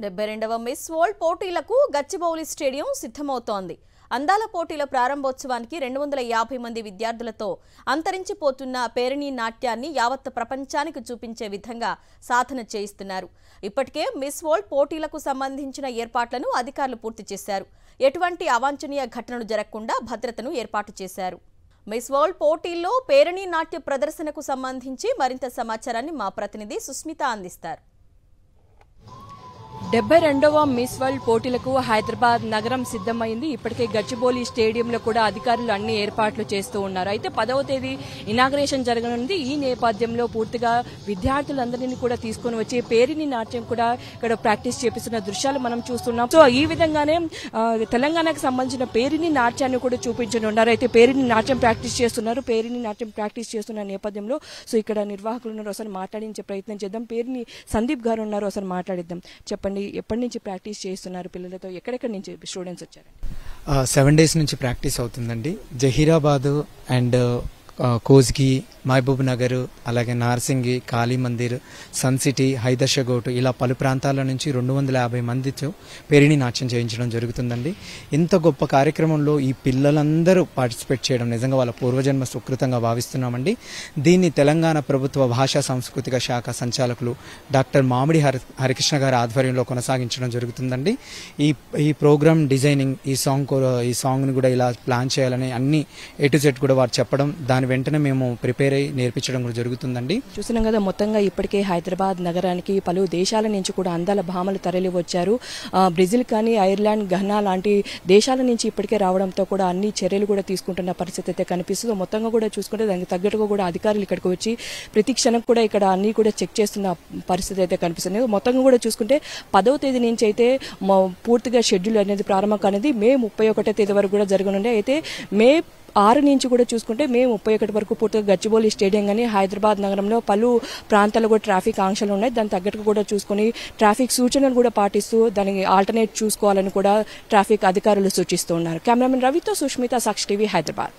72వ miss world పోటీలకు Gachibowli stadium సిద్ధమవుతోంది. అందాల పోటీల ప్రారంభోత్సవానికి 250 మంది విద్యార్థులతో అంతరించిపోతున్న పేరిణి నాట్యాన్ని యావత్ ప్రపంచానికి చూపించే విధంగా సాధన చేయిస్తున్నారు. ఇప్పటికే మిస్ వరల్డ్ పోటీలకు సంబంధించిన ఏర్పాట్లను అధికారులు పూర్తి చేశారు. ఎటువంటి అవాంఛనీయ ఘటనలు జరగకుండా భద్రతను ఏర్పాటు చేశారు. మిస్ వరల్డ్ పోటీల్లో పేరిణి నాట్య ప్రదర్శనకు సంబంధించి మరింత సమాచారాన్ని మా ప్రతినిధి సుస్మిత అందిస్తారు. 72వ మిస్ వరల్డ్ పోటీలకు హైదరాబాద్ నగరం సిద్ధమైంది. ఇప్పటికే గచ్చిబౌలి స్టేడియంలో కూడా అధికారులు అన్ని ఏర్పాట్లు చేస్తూ ఉన్నారు. అయితే 10వ తేదీ ఇనాగ్రేషన్ జరగనుంది. ఈ నేపథ్యంలో పూర్తిగా విద్యార్థులందరినీ కూడా తీసుకుని వచ్చి పేరిణి నాట్యం కూడా ఇక్కడ ప్రాక్టీస్ చేపిస్తున్న దృశ్యాలు మనం చూస్తున్నాం. సో ఈ విధంగానే తెలంగాణకు సంబంధించిన పేరిణి నాట్యాన్ని కూడా చూపించనున్నారు. అయితే పేరిణి నాట్యం ప్రాక్టీస్ చేస్తున్న నేపథ్యంలో సో ఇక్కడ నిర్వాహకులు ఉన్నారు, ఒకసారి మాట్లాడించే ప్రయత్నం చేద్దాం. పేరిణి సందీప్ గారు ఉన్నారు, ఒకసారి మాట్లాడిద్దాం. చెప్పండి, ఎప్పటి నుంచి ప్రాక్టీస్ చేస్తున్నారు పిల్లలతో? ఎక్కడెక్కడి నుంచి స్టూడెంట్స్ వచ్చారు? 7 days నుంచి ప్రాక్టీస్ అవుతుందండి. జహీరాబాద్ అండ్ కోజ్గి, మహబూబ్ నగర్, అలాగే నార్సింగి, కాళీ మందిర్, సన్ సిటీ, హైదర్షగోటు ఇలా పలు ప్రాంతాల నుంచి 250 మందితో పేరిణి నాట్యం చేయించడం జరుగుతుందండి. ఇంత గొప్ప కార్యక్రమంలో ఈ పిల్లలందరూ పార్టిసిపేట్ చేయడం నిజంగా వాళ్ళ పూర్వజన్మ సుకృతంగా భావిస్తున్నామండి. దీన్ని తెలంగాణ ప్రభుత్వ భాషా సాంస్కృతిక శాఖ సంచాలకులు డాక్టర్ మామిడి హరికృష్ణ గారి ఆధ్వర్యంలో కొనసాగించడం జరుగుతుందండి. ఈ ప్రోగ్రామ్ డిజైనింగ్, ఈ సాంగ్ని కూడా ఇలా ప్లాన్ చేయాలని అన్ని A to Z కూడా వారు చెప్పడం, దాని వెంటనే మేము ప్రిపేర్ అయ్యి నేర్పించడం కూడా జరుగుతుందండి. చూస్తున్నాం కదా, మొత్తంగా ఇప్పటికే హైదరాబాద్ నగరానికి పలు దేశాల నుంచి కూడా అందాల భామలు తరలి వచ్చారు. బ్రెజిల్ కానీ, ఐర్లాండ్, ఘనా లాంటి దేశాల నుంచి ఇప్పటికే రావడంతో కూడా అన్ని చర్యలు కూడా తీసుకుంటున్న పరిస్థితి అయితే కనిపిస్తుంది. మొత్తంగా కూడా చూసుకుంటే దానికి తగ్గట్టుగా కూడా అధికారులు ఇక్కడికి వచ్చి ప్రతి క్షణం కూడా ఇక్కడ అన్ని కూడా చెక్ చేస్తున్న పరిస్థితి అయితే కనిపిస్తుంది. మొత్తంగా కూడా చూసుకుంటే 10వ తేదీ నుంచి అయితే పూర్తిగా షెడ్యూల్ అనేది ప్రారంభం అనేది మే 31వ తేదీ వరకు కూడా జరగనుండే. అయితే మే 6 నుంచి కూడా చూసుకుంటే మే 31 వరకు పూర్తిగా గచ్చిబౌలి స్టేడియం కానీ హైదరాబాద్ నగరంలో పలు ప్రాంతాల్లో కూడా ట్రాఫిక్ ఆంక్షలు ఉన్నాయి. దాని తగ్గట్టుగా కూడా చూసుకుని ట్రాఫిక్ సూచనలు కూడా పాటిస్తూ దానికి ఆల్టర్నేట్ చూసుకోవాలని కూడా ట్రాఫిక్ అధికారులు సూచిస్తూ ఉన్నారు. కెమెరామెన్ రవితో సుష్మిత, సాక్షి టీవీ, హైదరాబాద్.